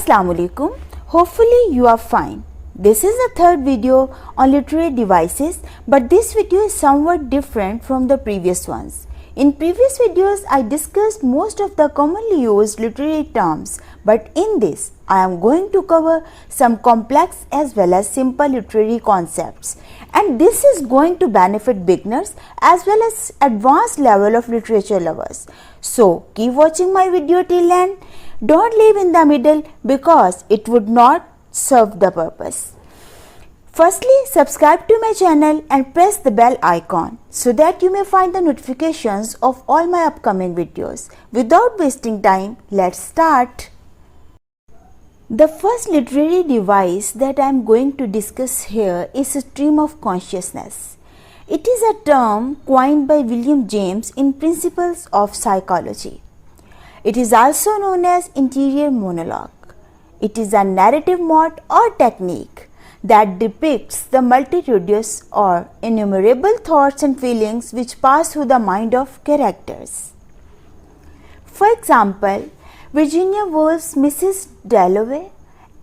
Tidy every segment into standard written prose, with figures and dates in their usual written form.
Assalamu alaikum. Hopefully you are fine. This is the third video on literary devices, but this video is somewhat different from the previous ones. In previous videos, I discussed most of the commonly used literary terms, but in this, I am going to cover some complex as well as simple literary concepts. And this is going to benefit beginners as well as advanced level of literature lovers. So, keep watching my video till end. Don't leave in the middle because it would not serve the purpose. Firstly, subscribe to my channel and press the bell icon so that you may find the notifications of all my upcoming videos. Without wasting time, let's start. The first literary device that I am going to discuss here is a stream of consciousness. It is a term coined by William James in Principles of Psychology. It is also known as interior monologue. It is a narrative mode or technique that depicts the multitudinous or innumerable thoughts and feelings which pass through the mind of characters. For example, Virginia Woolf's Mrs. Dalloway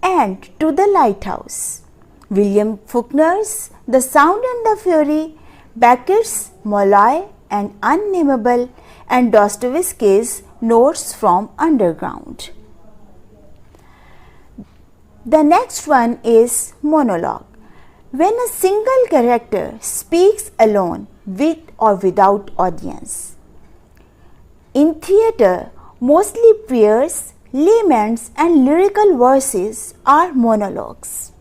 and To the Lighthouse, William Faulkner's The Sound and the Fury, Beckett's Molloy and Unnameable, and Dostoevsky's Notes from Underground. The next one is monologue. When a single character speaks alone with or without audience. In theatre, mostly prayers, laments and lyrical verses are monologues.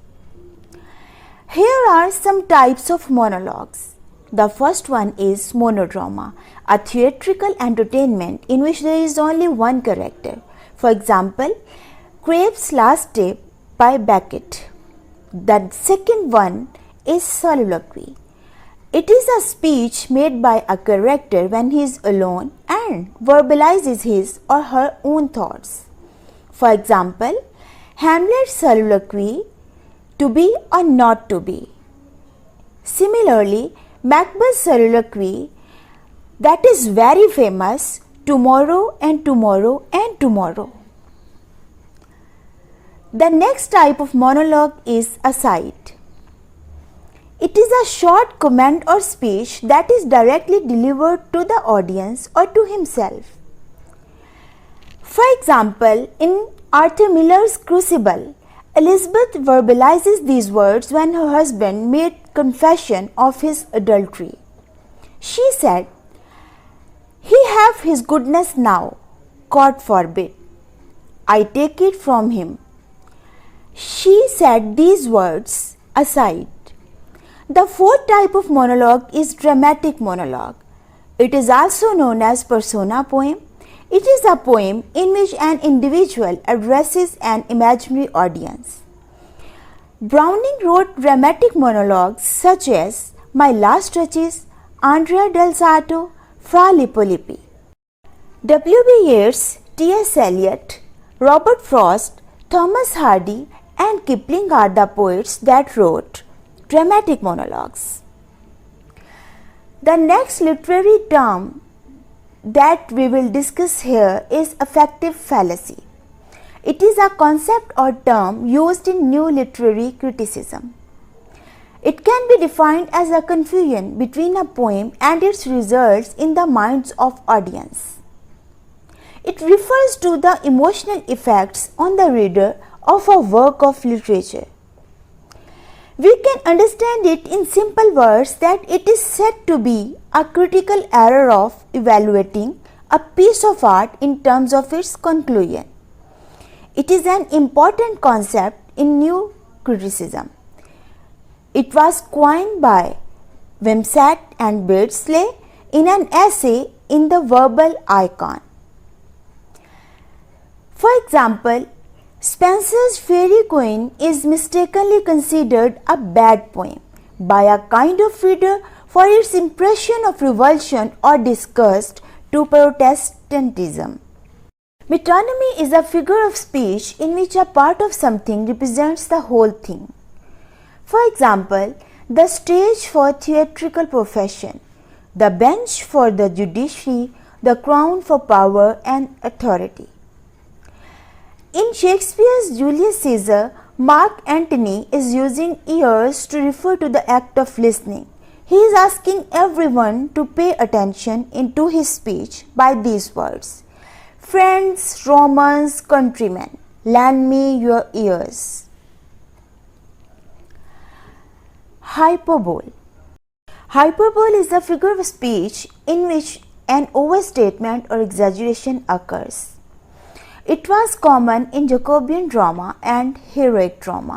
Here are some types of monologues. The first one is monodrama, a theatrical entertainment in which there is only one character. For example, Crabe's Last Day by Beckett. The second one is soliloquy. It is a speech made by a character when he is alone and verbalizes his or her own thoughts. For example, Hamlet's soliloquy, to be or not to be. Similarly, Macbeth's soliloquy, that is very famous, tomorrow and tomorrow and tomorrow. The next type of monologue is aside. It is a short comment or speech that is directly delivered to the audience or to himself. For example, in Arthur Miller's Crucible, Elizabeth verbalizes these words when her husband made confession of his adultery. She said, "He have his goodness now, God forbid. I take it from him." She said these words aside. The fourth type of monologue is dramatic monologue. It is also known as persona poem. It is a poem in which an individual addresses an imaginary audience. Browning wrote dramatic monologues such as My Last Stretches, Andrea del Sarto, Fra Lippo Lippi. W.B. Yeats, T.S. Eliot, Robert Frost, Thomas Hardy and Kipling are the poets that wrote dramatic monologues. The next literary term that we will discuss here is affective fallacy. It is a concept or term used in new literary criticism. It can be defined as a confusion between a poem and its results in the minds of audience. It refers to the emotional effects on the reader of a work of literature. We can understand it in simple words that it is said to be a critical error of evaluating a piece of art in terms of its conclusion. It is an important concept in new criticism. It was coined by Wimsatt and Beardsley in an essay in The Verbal Icon. For example, Spenser's Fairy Queen is mistakenly considered a bad poem by a kind of reader for its impression of revulsion or disgust to Protestantism. Metonymy is a figure of speech in which a part of something represents the whole thing. For example, the stage for theatrical profession, the bench for the judiciary, the crown for power and authority. In Shakespeare's Julius Caesar, Mark Antony is using ears to refer to the act of listening. He is asking everyone to pay attention into his speech by these words: "Friends, Romans, countrymen, lend me your ears." Hyperbole. Hyperbole is a figure of speech in which an overstatement or exaggeration occurs. It was common in Jacobean drama and heroic drama.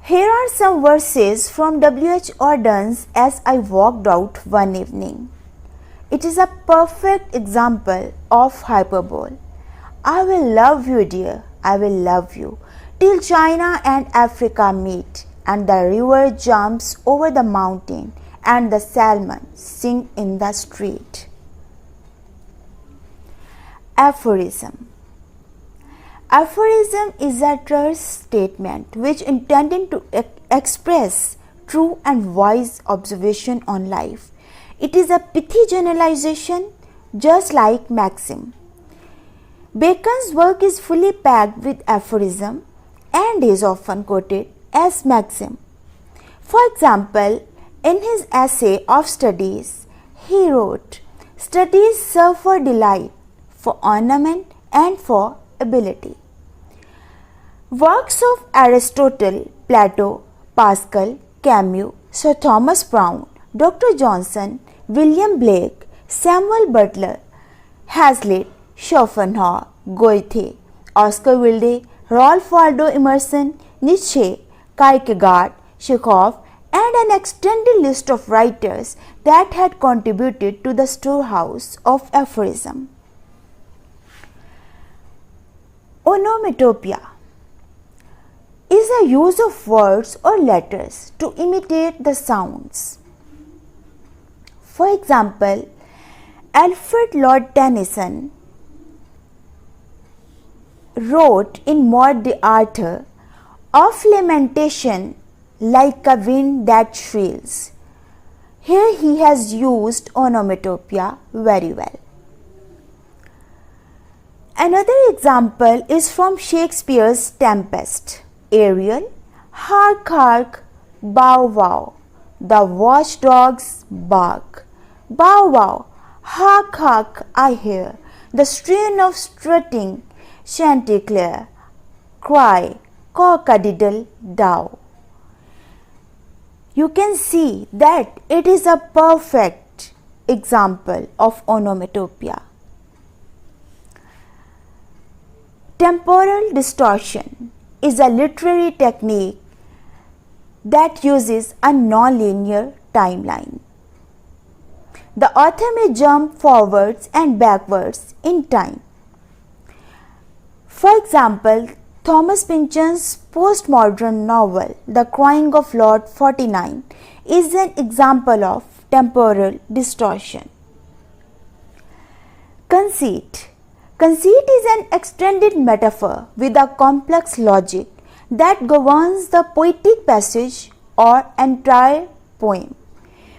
Here are some verses from W.H. Auden's As I Walked Out One Evening. It is a perfect example of hyperbole. "I will love you, dear, I will love you, till China and Africa meet, and the river jumps over the mountain, and the salmon sing in the street." Aphorism. Aphorism is a terse statement which intended to express true and wise observation on life. It is a pithy generalization, just like maxim. Bacon's work is fully packed with aphorism and is often quoted as maxim. For example, in his essay of studies, he wrote, "Studies serve for delight, for ornament, and for ability." Works of Aristotle, Plato, Pascal, Camus, Sir Thomas Browne, Dr. Johnson, William Blake, Samuel Butler, Hazlitt, Schopenhauer, Goethe, Oscar Wilde, Ralph Waldo Emerson, Nietzsche, Kierkegaard, Chekhov, and an extended list of writers that had contributed to the storehouse of aphorism. Onomatopoeia is a use of words or letters to imitate the sounds. For example, Alfred Lord Tennyson wrote in Maud d'Arthur of lamentation like a wind that shrills. Here he has used onomatopoeia very well. Another example is from Shakespeare's Tempest. Ariel, hark, hark, bow, wow, the watchdogs bark. Bow, wow, hark, hark, I hear the strain of strutting chanticleer. Cry, cock-a-diddle-dow. You can see that it is a perfect example of onomatopoeia. Temporal distortion is a literary technique that uses a nonlinear timeline. The author may jump forwards and backwards in time. For example, Thomas Pynchon's postmodern novel, The Crying of Lord 49, is an example of temporal distortion. Conceit. Conceit is an extended metaphor with a complex logic that governs the poetic passage or entire poem.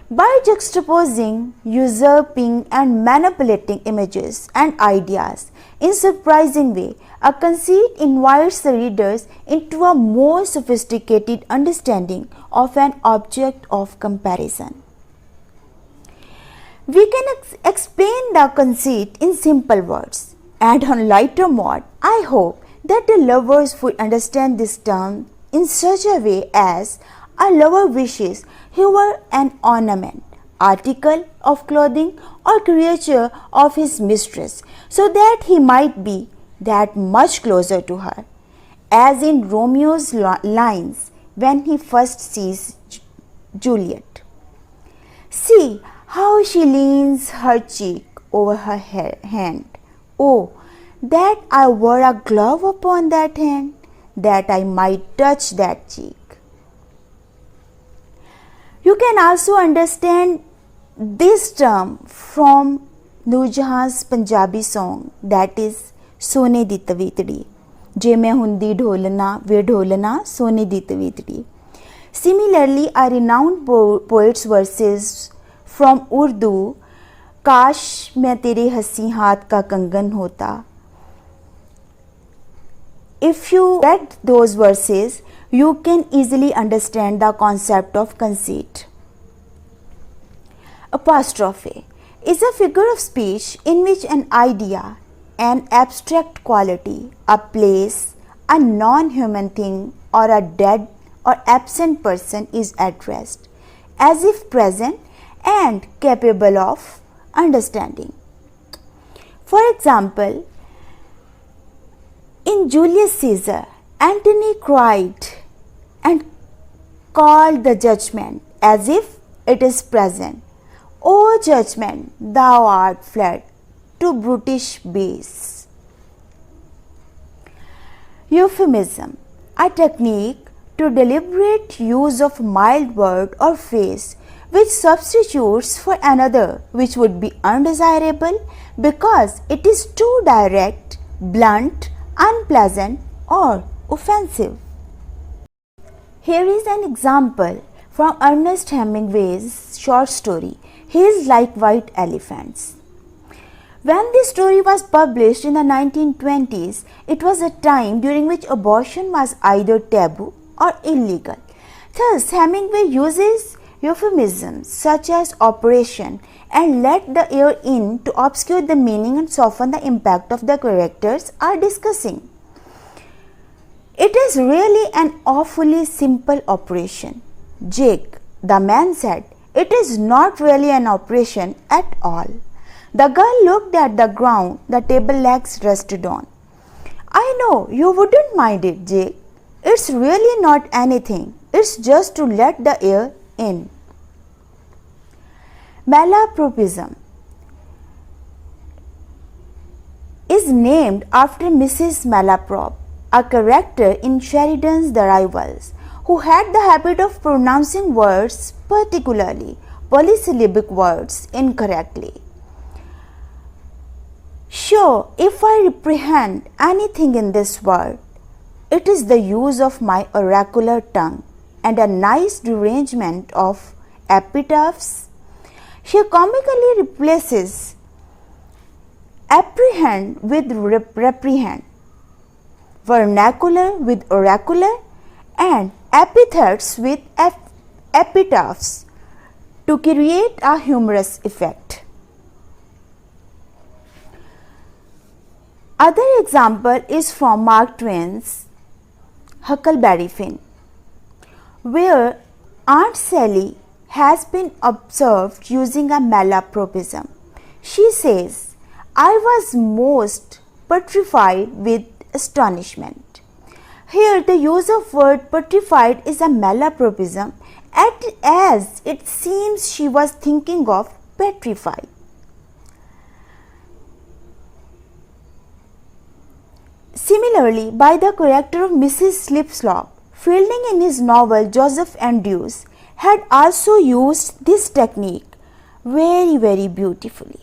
By juxtaposing, usurping, and manipulating images and ideas in surprising way, a conceit invites the readers into a more sophisticated understanding of an object of comparison. We can explain the conceit in simple words. And on lighter mode, I hope that the lovers would understand this term in such a way as a lover wishes he were an ornament, article of clothing, or creature of his mistress, so that he might be that much closer to her, as in Romeo's lines when he first sees Juliet. "See how she leans her cheek over her hand. Oh, that I wore a glove upon that hand, that I might touch that cheek." You can also understand this term from Nurjahan's Punjabi song, that is Sone di Tavitdi, Je मैं हुंदी ढोलना वे ढोलना सोने दी तवीतड़ी. Similarly, a renowned poet's verses from Urdu, काश मैं तेरे हंसी हाथ का कंगन होता, if you read those verses, you can easily understand the concept of conceit. Apostrophe is a figure of speech in which an idea, an abstract quality, a place, a non-human thing, or a dead or absent person is addressed, as if present and capable of understanding. For example, in Julius Caesar, Antony cried and called the judgment as if it is present. O judgment, thou art fled to brutish base. Euphemism, a technique to deliberate use of mild word or phrase which substitutes for another which would be undesirable because it is too direct, blunt, unpleasant or offensive. Here is an example from Ernest Hemingway's short story, He's Like White Elephants. When this story was published in the 1920s, it was a time during which abortion was either taboo or illegal. Thus, Hemingway uses euphemisms such as operation and let the air in to obscure the meaning and soften the impact of the characters are discussing. It is really an awfully simple operation. Jake, the man said, it is not really an operation at all. The girl looked at the ground the table legs rested on. I know you wouldn't mind it, Jake. It's really not anything. It's just to let the air in. Malapropism is named after Mrs. Malaprop, a character in Sheridan's The Rivals, who had the habit of pronouncing words, particularly polysyllabic words, incorrectly. Sure, if I reprehend anything in this world, it is the use of my oracular tongue and a nice derangement of epitaphs. She comically replaces apprehend with reprehend, vernacular with oracular, and epithets with epitaphs to create a humorous effect. Other example is from Mark Twain's Huckleberry Finn, where Aunt Sally has been observed using a malapropism. She says, I was most petrified with astonishment. Here the use of word petrified is a malapropism as it seems she was thinking of petrified. Similarly, by the character of Mrs. Slipslop, Fielding in his novel Joseph Andrews had also used this technique very beautifully.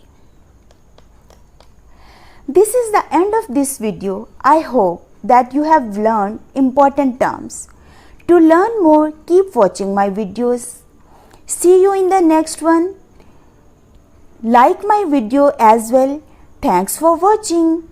This is the end of this video. I hope that you have learned important terms. To learn more, keep watching my videos. See you in the next one. Like my video as well. Thanks for watching.